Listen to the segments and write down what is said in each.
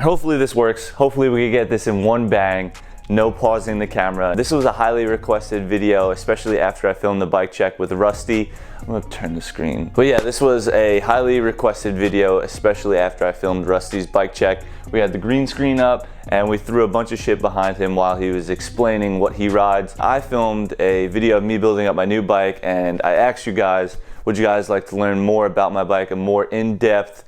Hopefully this works. Hopefully we can get this in one bang. No pausing the camera. This was a highly requested video, especially after I filmed the bike check with Rusty. I'm gonna turn the screen. But yeah, this was a highly requested video, especially after I filmed Rusty's bike check. We had the green screen up and we threw a bunch of shit behind him while he was explaining what he rides. I filmed a video of me building up my new bike and I asked you guys, would you guys like to learn more about my bike, a more in-depth,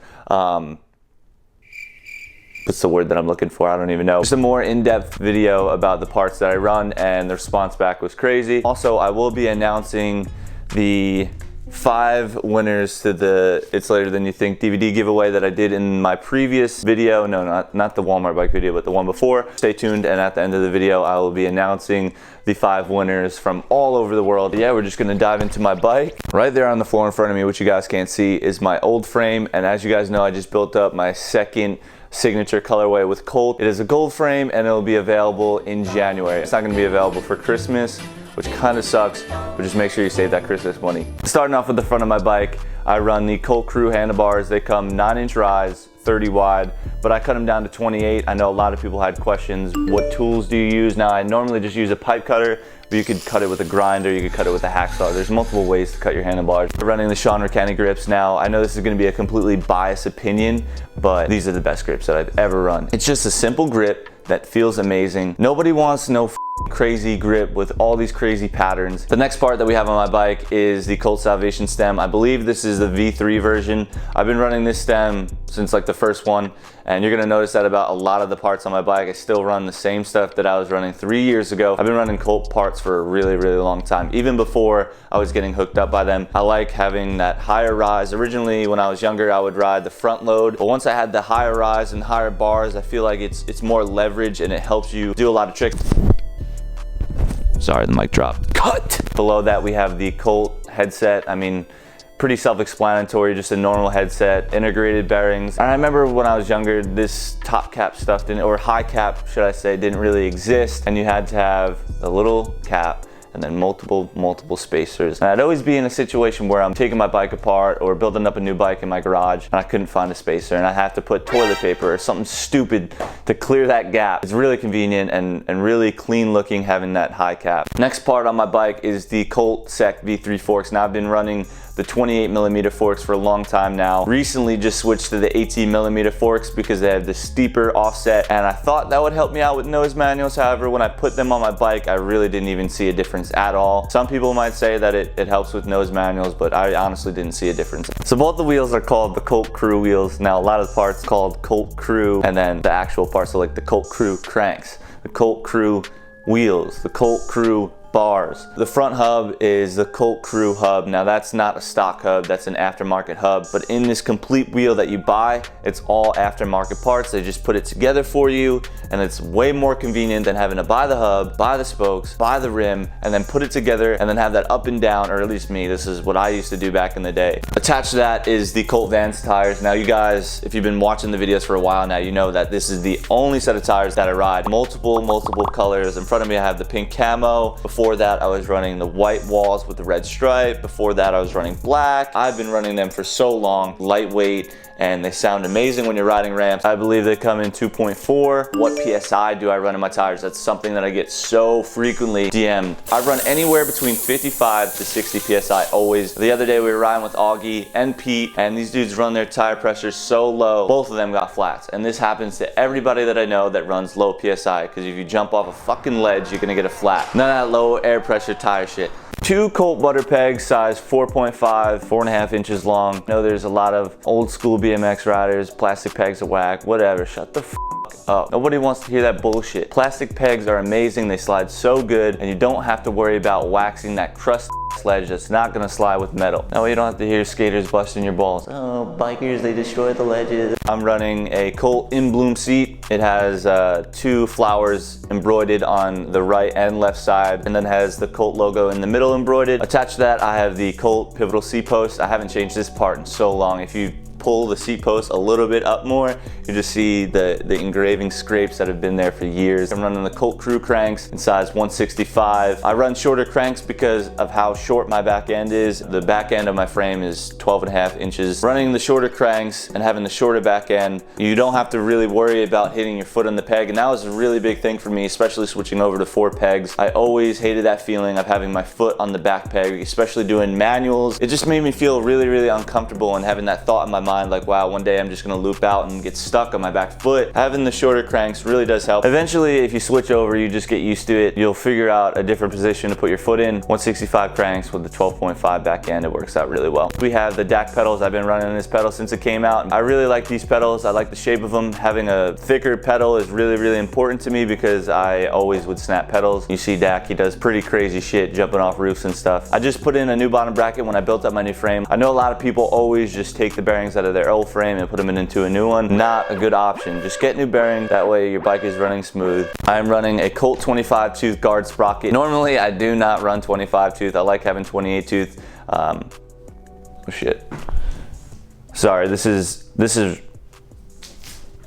what's the word that I'm looking for? I don't even know. Just a more in-depth video about the parts that I run, and the response back was crazy. Also, I will be announcing the 5 winners to the It's Later Than You Think DVD giveaway that I did in my previous video. No, not the Walmart bike video, but the one before. Stay tuned, and at the end of the video, I will be announcing the 5 winners from all over the world. Yeah, we're just gonna dive into my bike. Right there on the floor in front of me, which you guys can't see, is my old frame, and as you guys know, I just built up my second signature colorway with Colt. It is a gold frame and it'll be available in January. It's not gonna be available for Christmas, which kind of sucks, but just make sure you save that Christmas money. Starting off with the front of my bike, I run the Colt Crew handlebars. They come 9-inch rise, 30 wide, but I cut them down to 28. I know a lot of people had questions, what tools do you use? Now I normally just use a pipe cutter, but you could cut it with a grinder, you could cut it with a hacksaw. There's multiple ways to cut your handlebars. I'm running the Sean Ricani grips. Now, I know this is gonna be a completely biased opinion, but these are the best grips that I've ever run. It's just a simple grip that feels amazing. Nobody wants no crazy grip with all these crazy patterns. The next part that we have on my bike is the Colt Salvation stem. I believe this is the V3 version. I've been running this stem since like the first one, and you're gonna notice that about a lot of the parts on my bike, I still run the same stuff that I was running 3 years ago. I've been running Colt parts for a really, really long time, even before I was getting hooked up by them. I like having that higher rise. Originally, when I was younger, I would ride the front load, but once I had the higher rise and higher bars, I feel like it's more leverage and it helps you do a lot of tricks. Sorry, the mic dropped. Cut! Below that, we have the Colt headset. I mean, pretty self-explanatory, just a normal headset, integrated bearings. And I remember when I was younger, this top cap stuff didn't, or high cap, should I say, didn't really exist. And you had to have a little cap and then multiple spacers. And I'd always be in a situation where I'm taking my bike apart or building up a new bike in my garage and I couldn't find a spacer and I have to put toilet paper or something stupid to clear that gap. It's really convenient and really clean looking having that high cap. Next part on my bike is the Colt Sec V3 forks. Now I've been running the 28mm forks for a long time now. Recently just switched to the 18mm forks because they have the steeper offset, and I thought that would help me out with nose manuals. However, when I put them on my bike, I really didn't even see a difference at all. Some people might say that it helps with nose manuals, but I honestly didn't see a difference. So both the wheels are called the Colt Crew wheels. Now a lot of the parts called Colt Crew, and then the actual parts are like the Colt Crew cranks, the Colt Crew wheels, the Colt Crew bars. The front hub is the Colt Crew hub. Now that's not a stock hub, that's an aftermarket hub, but in this complete wheel that you buy, it's all aftermarket parts. They just put it together for you, and it's way more convenient than having to buy the hub, buy the spokes, buy the rim, and then put it together and then have that up and down, or at least me, this is what I used to do back in the day. Attached to that is the Colt Vance tires. Now you guys, if you've been watching the videos for a while now, you know that this is the only set of tires that I ride. Multiple colors. In front of me I have the pink camo. Before that I was running the white walls with the red stripe. Before that I was running black. I've been running them for so long. Lightweight, and they sound amazing when you're riding ramps. I believe they come in 2.4. What PSI do I run in my tires? That's something that I get so frequently DM'd. I run anywhere between 55 to 60 PSI always. The other day we were riding with Augie and Pete, and these dudes run their tire pressure so low, both of them got flats. And this happens to everybody that I know that runs low PSI, because if you jump off a fucking ledge, you're gonna get a flat. None of that low air pressure tire shit. 2 Colt butter pegs, size 4.5, 4.5 inches long. I know there's a lot of old school BMX riders, plastic pegs are whack, whatever, shut the f up. Nobody wants to hear that bullshit. Plastic pegs are amazing, they slide so good, and you don't have to worry about waxing that crust sledge that's not gonna slide with metal. That way you don't have to hear skaters busting your balls. Oh, bikers, they destroy the ledges. I'm running a Colt In Bloom seat. It has 2 flowers embroidered on the right and left side, and then has the Colt logo in the middle embroidered. Attached to that, I have the Colt pivotal seat post. I haven't changed this part in so long. If you pull the seat post a little bit up more, you just see the engraving scrapes that have been there for years. I'm running the Colt Crew cranks in size 165. I run shorter cranks because of how short my back end is. The back end of my frame is 12.5 inches. Running the shorter cranks and having the shorter back end, you don't have to really worry about hitting your foot on the peg, and that was a really big thing for me, especially switching over to 4 pegs. I always hated that feeling of having my foot on the back peg, especially doing manuals. It just made me feel really, really uncomfortable, and having that thought in my mind like, wow, one day I'm just gonna loop out and get stuck on my back foot. Having the shorter cranks really does help. Eventually, if you switch over, you just get used to it. You'll figure out a different position to put your foot in. 165 cranks with the 12.5 back end, it works out really well. We have the DAC pedals. I've been running this pedal since it came out. I really like these pedals. I like the shape of them. Having a thicker pedal is really, really important to me because I always would snap pedals. You see DAC, he does pretty crazy shit jumping off roofs and stuff. I just put in a new bottom bracket when I built up my new frame. I know a lot of people always just take the bearings out of their old frame and put them into a new one. Not a good option. Just get new bearings. That way your bike is running smooth. I'm running a Colt 25 tooth guard sprocket. Normally I do not run 25 tooth. I like having 28 tooth. Oh shit. Sorry, this is,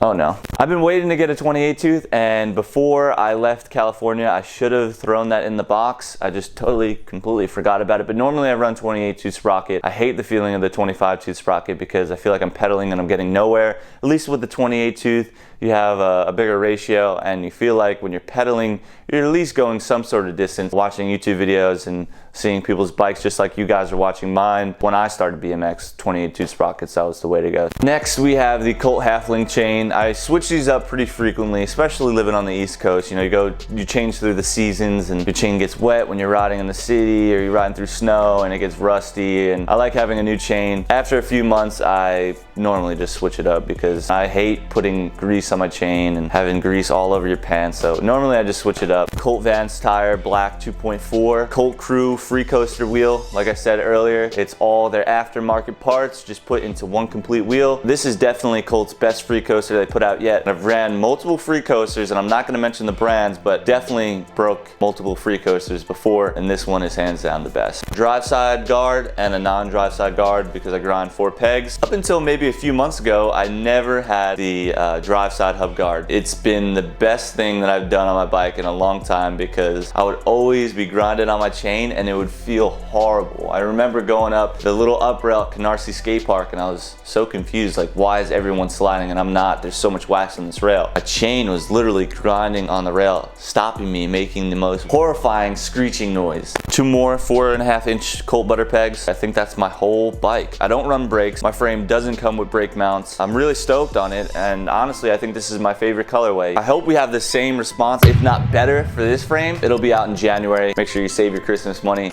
oh no. I've been waiting to get a 28 tooth, and before I left California, I should have thrown that in the box. I just completely forgot about it. But normally I run 28 tooth sprocket. I hate the feeling of the 25 tooth sprocket because I feel like I'm pedaling and I'm getting nowhere. At least with the 28 tooth, you have a bigger ratio, and you feel like when you're pedaling, you're at least going some sort of distance. Watching YouTube videos and seeing people's bikes just like you guys are watching mine. When I started BMX, 28 tooth sprockets, that was the way to go. Next, we have the Colt Halfling chain. I switch these up pretty frequently, especially living on the East Coast. You know, you change through the seasons, and your chain gets wet when you're riding in the city, or you're riding through snow and it gets rusty, and I like having a new chain. After a few months, I normally just switch it up because I hate putting grease on my chain and having grease all over your pants. So normally I just switch it up. Colt Vance tire, black 2.4. Colt Crew free coaster wheel. Like I said earlier, it's all their aftermarket parts just put into one complete wheel. This is definitely Colt's best free coaster they put out yet. I've ran multiple free coasters, and I'm not going to mention the brands, but definitely broke multiple free coasters before, and this one is hands down the best. Drive side guard and a non-drive side guard because I grind 4 pegs. Up until maybe a few months ago, I never had the drive side hub guard. It's been the best thing that I've done on my bike in a long time because I would always be grinding on my chain and it would feel horrible. I remember going up the little up rail at Canarsie Skate Park, and I was so confused, like, why is everyone sliding and I'm not? There's so much wax on this rail. A chain was literally grinding on the rail, stopping me, making the most horrifying screeching noise. 2 more 4.5 inch Colt butter pegs. I think that's my whole bike. I don't run brakes. My frame doesn't come with brake mounts. I'm really stoked on it, and honestly I think this is my favorite colorway. I hope we have the same response, if not better, for this frame. It'll be out in January. Make sure you save your Christmas money.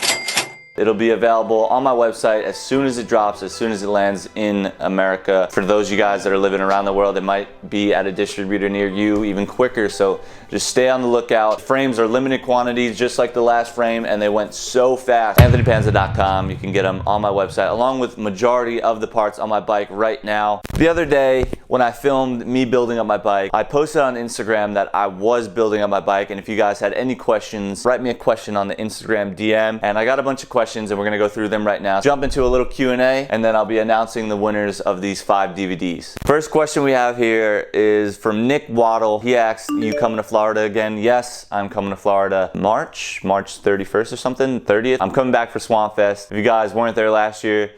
It'll be available on my website as soon as it drops, as soon as it lands in America. For those of you guys that are living around the world, it might be at a distributor near you even quicker, so just stay on the lookout. Frames are limited quantities, just like the last frame, and they went so fast. AnthonyPanza.com, you can get them on my website, along with majority of the parts on my bike right now. The other day, when I filmed me building up my bike, I posted on Instagram that I was building up my bike, and if you guys had any questions, write me a question on the Instagram DM, and I got a bunch of questions, and we're gonna go through them right now. Jump into a little Q&A, and then I'll be announcing the winners of these 5 DVDs. First question we have here is from Nick Waddle. He asked, you coming to Florida again? Yes, I'm coming to Florida March 31st or something, 30th. I'm coming back for Swamp Fest. If you guys weren't there last year,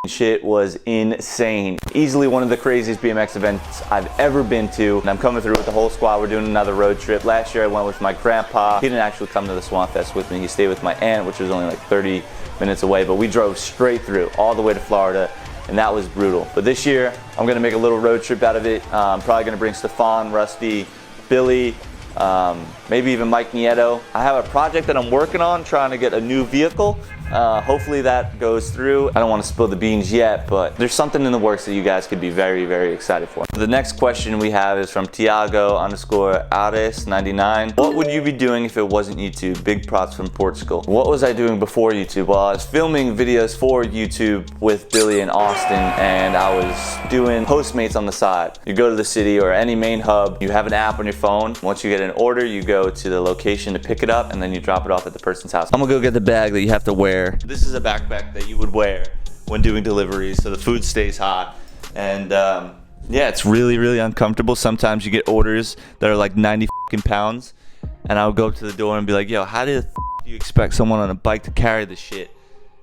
shit was insane. Easily one of the craziest BMX events I've ever been to, and I'm coming through with the whole squad. We're doing another road trip. Last year I went with my grandpa. He didn't actually come to the Swamp Fest with me. He stayed with my aunt, which was only like 30 minutes away, but we drove straight through all the way to Florida, and that was brutal. But this year I'm gonna make a little road trip out of it. I'm probably gonna bring Stefan, Rusty, Billy, maybe even Mike Nieto. I have a project that I'm working on, trying to get a new vehicle. Hopefully that goes through. I don't want to spill the beans yet, but there's something in the works that you guys could be very, very excited for. The next question we have is from Tiago_Ares99. What would you be doing if it wasn't YouTube? Big props from Portugal. What was I doing before YouTube? Well, I was filming videos for YouTube with Billy in Austin, and I was doing Postmates on the side. You go to the city or any main hub, you have an app on your phone. Once you get an order, you go to the location to pick it up, and then you drop it off at the person's house. I'm gonna go get the bag that you have to wear. This is a backpack that you would wear when doing deliveries so the food stays hot. And yeah, it's really, really uncomfortable. Sometimes you get orders that are like 90 fucking pounds, and I'll go to the door and be like, yo, how do you expect someone on a bike to carry this shit?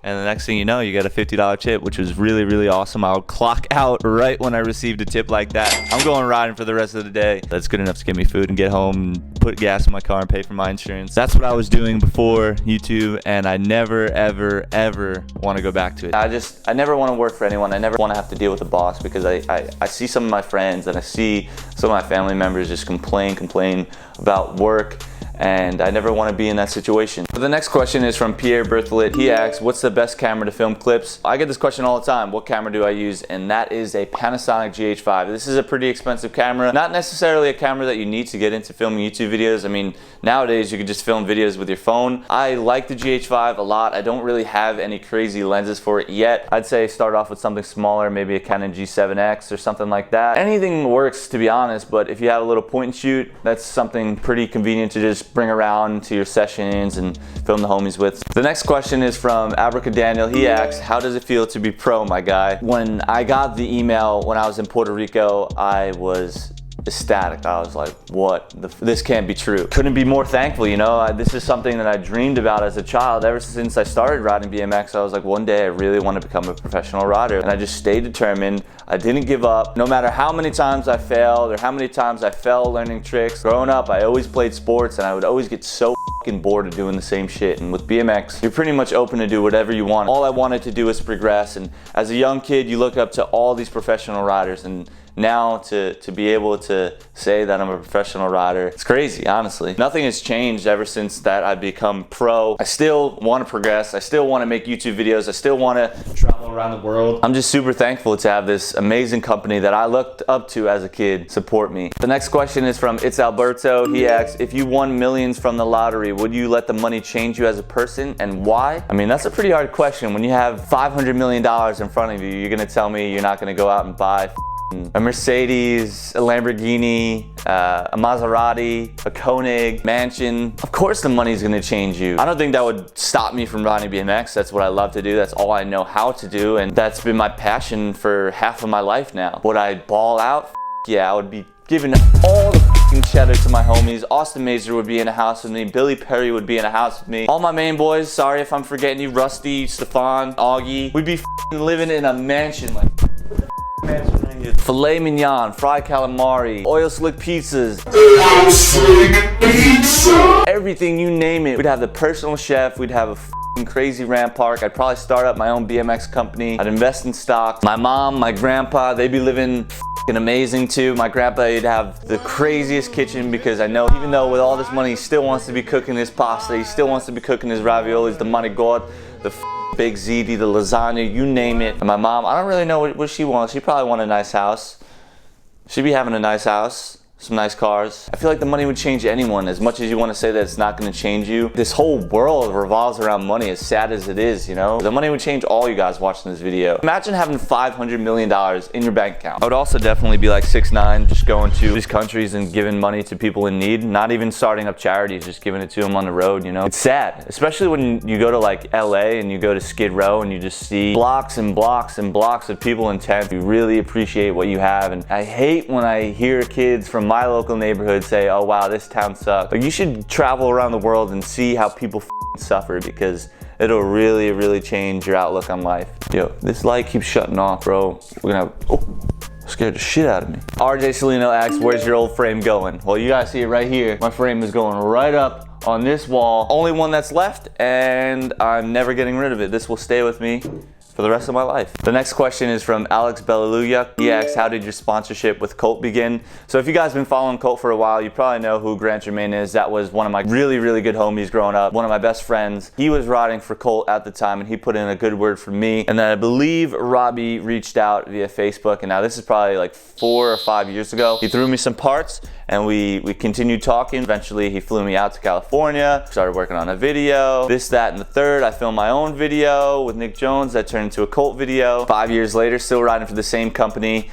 And the next thing you know, you get a $50 tip, which was really, really awesome. I'll clock out right when I received a tip like that. I'm going riding for the rest of the day. That's good enough to get me food and get home and put gas in my car and pay for my insurance. That's what I was doing before YouTube, and I never, ever, ever want to go back to it. I never want to work for anyone. I never want to have to deal with a boss, because I see some of my friends and I see some of my family members just complain about work, and I never want to be in that situation. The next question is from Pierre Bertholet. He asks, what's the best camera to film clips? I get this question all the time. What camera do I use? And that is a Panasonic GH5. This is a pretty expensive camera. Not necessarily a camera that you need to get into filming YouTube videos. I mean, nowadays you can just film videos with your phone. I like the GH5 a lot. I don't really have any crazy lenses for it yet. I'd say start off with something smaller, maybe a Canon G7X or something like that. Anything works, to be honest, but if you have a little point and shoot, that's something pretty convenient to just bring around to your sessions and film the homies with. The next question is from Abracadaniel. He asks, how does it feel to be pro, my guy? When I got the email when I was in Puerto Rico, I was ecstatic. I was like, what? This can't be true. Couldn't be more thankful, you know? This is something that I dreamed about as a child. Ever since I started riding BMX, I was like, one day I really want to become a professional rider. And I just stayed determined. I didn't give up. No matter how many times I failed or how many times I fell learning tricks. Growing up, I always played sports, and I would always get so fucking bored of doing the same shit. And with BMX, you're pretty much open to do whatever you want. All I wanted to do was progress. And as a young kid, you look up to all these professional riders, and now to be able to say that I'm a professional rider, it's crazy, honestly. Nothing has changed ever since that I've become pro. I still want to progress. I still want to make YouTube videos. I still want to travel around the world. I'm just super thankful to have this amazing company that I looked up to as a kid support me. The next question is from It's Alberto. He asks, if you won millions from the lottery, would you let the money change you as a person, and why? I mean, that's a pretty hard question. When you have $500 million in front of you, you're gonna tell me you're not gonna go out and buy a Mercedes, a Lamborghini, a Maserati, a Koenig, mansion. Of course the money's gonna change you. I don't think that would stop me from riding BMX. That's what I love to do. That's all I know how to do, and that's been my passion for half of my life now. Would I ball out? Yeah, I would be giving all the fucking cheddar to my homies. Austin Mazer would be in a house with me. Billy Perry would be in a house with me. All my main boys, sorry if I'm forgetting you, Rusty, Stefan, Augie. We'd be living in a mansion, like filet mignon, fried calamari, oil slick pizzas, everything, you name it. We'd have the personal chef, we'd have a crazy ramp park. I'd probably start up my own BMX company. I'd invest in stocks. My mom, my grandpa, they'd be living amazing too. My grandpa, he'd have the craziest kitchen, because I know even though with all this money, he still wants to be cooking his pasta, he still wants to be cooking his raviolis, the manigot, the big ziti, the lasagna, you name it. And my mom, I don't really know what she wants. She probably wants a nice house. She'd be having a nice house, some nice cars. I feel like the money would change anyone. As much as you want to say that it's not going to change you, this whole world revolves around money, as sad as it is, you know? The money would change all you guys watching this video. Imagine having $500 million in your bank account. I would also definitely be like 6ix9ine, just going to these countries and giving money to people in need. Not even starting up charities, just giving it to them on the road, you know? It's sad, especially when you go to like LA and you go to Skid Row and you just see blocks and blocks and blocks of people in tents. You really appreciate what you have. And I hate when I hear kids from my local neighborhood say, oh wow, this town sucks. Like, you should travel around the world and see how people suffer, because it'll really, really change your outlook on life. Yo, this light keeps shutting off, bro. We're gonna have, oh, scared the shit out of me. RJ Salino asks, where's your old frame going? Well, you guys see it right here. My frame is going right up on this wall. Only one that's left, and I'm never getting rid of it. This will stay with me for the rest of my life. The next question is from Alex Bellaluya. He asks, how did your sponsorship with Colt begin? So if you guys have been following Colt for a while, you probably know who Grant Germain is. That was one of my really, really good homies growing up. One of my best friends. He was riding for Colt at the time, and he put in a good word for me. And then I believe Robbie reached out via Facebook, and now this is probably like 4 or 5 years ago. He threw me some parts, and we continued talking. Eventually, he flew me out to California, started working on a video, this, that, and the third. I filmed my own video with Nick Jones that turned into a Colt video. 5 years later, still riding for the same company.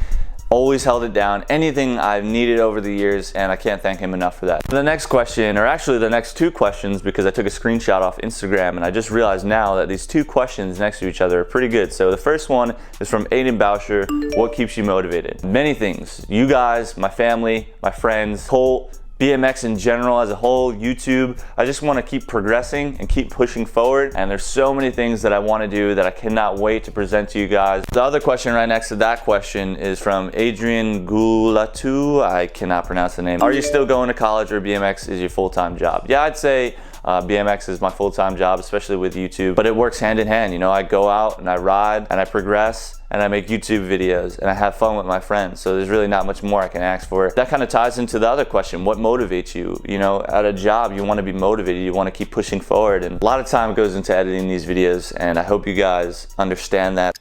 always held it down. Anything I've needed over the years, and I can't thank him enough for that. The next question, or actually the next two questions, because I took a screenshot off Instagram and I just realized now that these two questions next to each other are pretty good. So the first one is from Aiden Boucher. What keeps you motivated? Many things. You guys, my family, my friends, Colt, BMX in general as a whole, YouTube. I just want to keep progressing and keep pushing forward, and there's so many things that I want to do that I cannot wait to present to you guys. The other question right next to that question is from Adrian Gulatu. I cannot pronounce the name. Are you still going to college, or BMX is your full-time job? Yeah, I'd say BMX is my full-time job, especially with YouTube, but it works hand in hand. You know, I go out and I ride and I progress and I make YouTube videos and I have fun with my friends. So there's really not much more I can ask for. That kind of ties into the other question. What motivates you? You know, at a job, you want to be motivated. You want to keep pushing forward. And a lot of time goes into editing these videos, and I hope you guys understand that.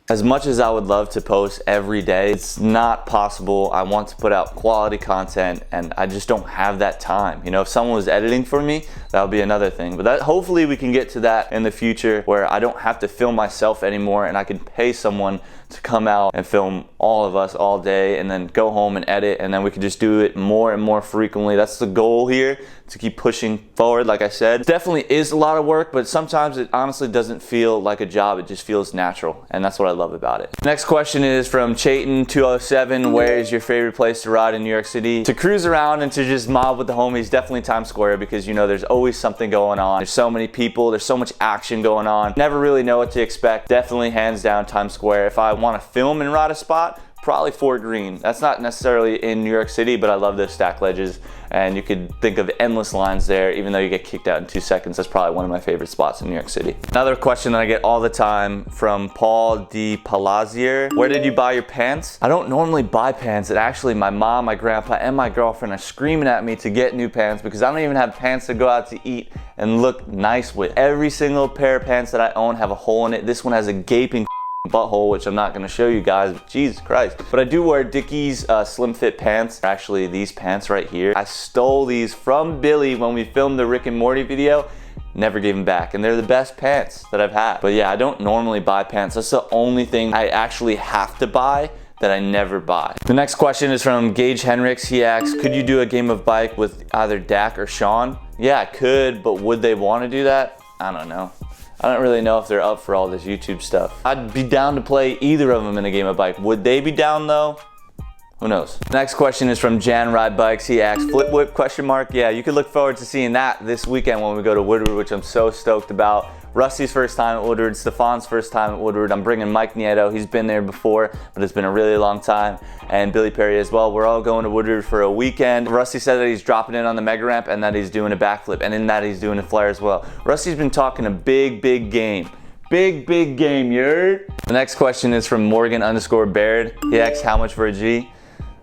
As much as I would love to post every day, it's not possible. I want to put out quality content and I just don't have that time. You know, if someone was editing for me, that would be another thing. But hopefully we can get to that in the future where I don't have to film myself anymore and I can pay someone to come out and film all of us all day and then go home and edit, and then we can just do it more and more frequently. That's the goal here, to keep pushing forward. Like I said, it definitely is a lot of work, but sometimes it honestly doesn't feel like a job. It just feels natural, and that's what I love about it. Next question is from Chayton207. Where is your favorite place to ride in New York City? To cruise around and to just mob with the homies, definitely Times Square, because you know there's always something going on. There's so many people, there's so much action going on. Never really know what to expect. Definitely hands down Times Square. If I want to film and ride a spot, probably Fort Greene. That's not necessarily in New York City, but I love those stack ledges, and you could think of endless lines there. Even though you get kicked out in 2 seconds, that's probably one of my favorite spots in New York City. Another question that I get all the time from Paul D. Palazier. Where did you buy your pants? I don't normally buy pants. And actually, my mom, my grandpa, and my girlfriend are screaming at me to get new pants because I don't even have pants to go out to eat and look nice with. Every single pair of pants that I own have a hole in it. This one has a gaping butthole, which I'm not going to show you guys, but Jesus Christ. But I do wear Dickies slim fit pants. Actually, these pants right here, I stole these from Billy when we filmed the Rick and Morty video. Never gave them back, and they're the best pants that I've had. But yeah, I don't normally buy pants. That's the only thing I actually have to buy that I never buy. The next question is from Gage Henricks. He asks, could you do a game of bike with either Dak or Sean? Yeah, I could, but would they want to do that? I don't know. I don't really know if they're up for all this YouTube stuff. I'd be down to play either of them in a game of bike. Would they be down though? Who knows? Next question is from Jan Ride Bikes. He asks, flip whip question mark? Yeah, you could look forward to seeing that this weekend when we go to Woodward, which I'm so stoked about. Rusty's first time at Woodward, Stefan's first time at Woodward. I'm bringing Mike Nieto. He's been there before, but it's been a really long time. And Billy Perry as well. We're all going to Woodward for a weekend. Rusty said that he's dropping in on the mega ramp and that he's doing a backflip, and in that he's doing a flare as well. Rusty's been talking a big game. Big game, you heard? The next question is from Morgan_Baird. He asks, how much for a G?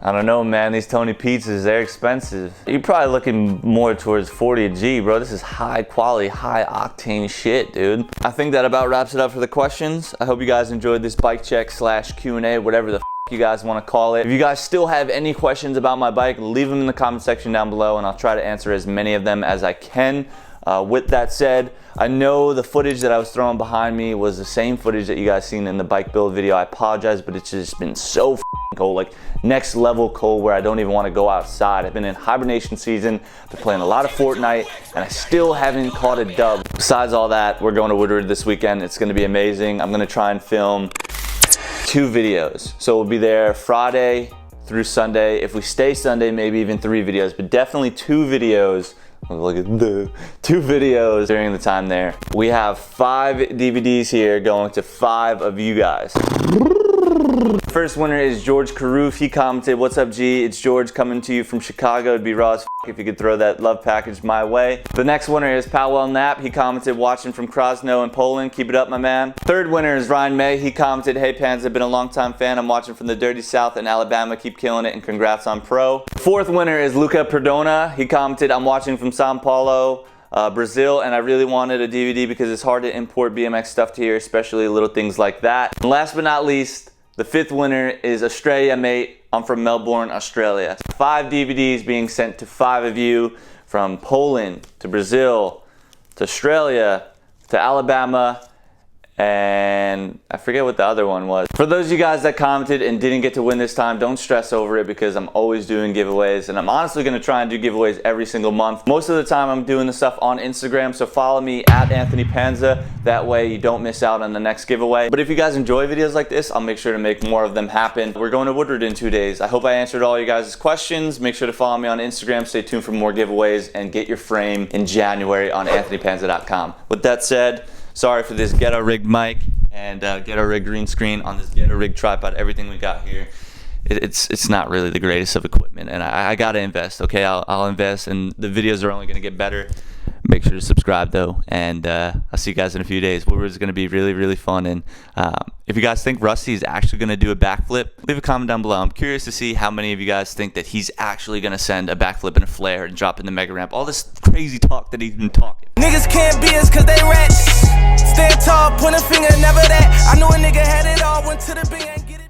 I don't know, man. These Tony pizzas, they're expensive. You're probably looking more towards 40 a G, bro. This is high quality, high octane shit, dude. I think that about wraps it up for the questions. I hope you guys enjoyed this bike check / Q&A, whatever the you guys want to call it. If you guys still have any questions about my bike, leave them in the comment section down below, and I'll try to answer as many of them as I can. With that said, I know the footage that I was throwing behind me was the same footage that you guys seen in the bike build video. I apologize, but it's just been so cold, like next level cold, where I don't even want to go outside. I've been in hibernation season, been playing a lot of Fortnite, and I still haven't caught a dub. Besides all that, we're going to Woodward this weekend. It's going to be amazing. I'm going to try and film 2 videos. So we'll be there Friday through Sunday. If we stay Sunday, maybe even 3 videos, but definitely 2 videos. Look at the 2 videos during the time there. We have 5 DVDs here going to 5 of you guys. First winner is George Caroof. He commented, what's up G? It's George coming to you from Chicago. It'd be raw as if you could throw that love package my way. The next winner is Powell Knapp. He commented, watching from Krosno in Poland. Keep it up, my man. Third winner is Ryan May. He commented, hey Panza, been a long time fan. I'm watching from the dirty South in Alabama. Keep killing it and congrats on pro. Fourth winner is Luca Perdona. He commented, I'm watching from Sao Paulo, Brazil, and I really wanted a DVD because it's hard to import BMX stuff to here, especially little things like that. And last but not least, the 5th winner is Australia Mate. I'm from Melbourne, Australia. 5 DVDs being sent to 5 of you from Poland to Brazil to Australia to Alabama and I forget what the other one was. For those of you guys that commented and didn't get to win this time, don't stress over it because I'm always doing giveaways, and I'm honestly going to try and do giveaways every single month. Most of the time I'm doing the stuff on Instagram, so follow me at Anthony Panza. That way you don't miss out on the next giveaway. But if you guys enjoy videos like this, I'll make sure to make more of them happen. We're going to Woodward in 2 days. I hope I answered all you guys' questions. Make sure to follow me on Instagram. Stay tuned for more giveaways and get your frame in January on anthonypanza.com. With that said, sorry for this ghetto rigged mic and ghetto rigged green screen on this ghetto rigged tripod. Everything we got here, it's not really the greatest of equipment, and I gotta invest. Okay, I'll invest, and the videos are only gonna get better. Make sure to subscribe though, and I'll see you guys in a few days. Woodward is gonna be really, really fun, and if you guys think Rusty is actually gonna do a backflip, leave a comment down below. I'm curious to see how many of you guys think that he's actually gonna send a backflip and a flare and drop in the mega ramp. All this crazy talk that he's been talking. Niggas can't be us cause they rats. Stand tall, point a finger, never that. I knew a nigga had it all, went to the bank.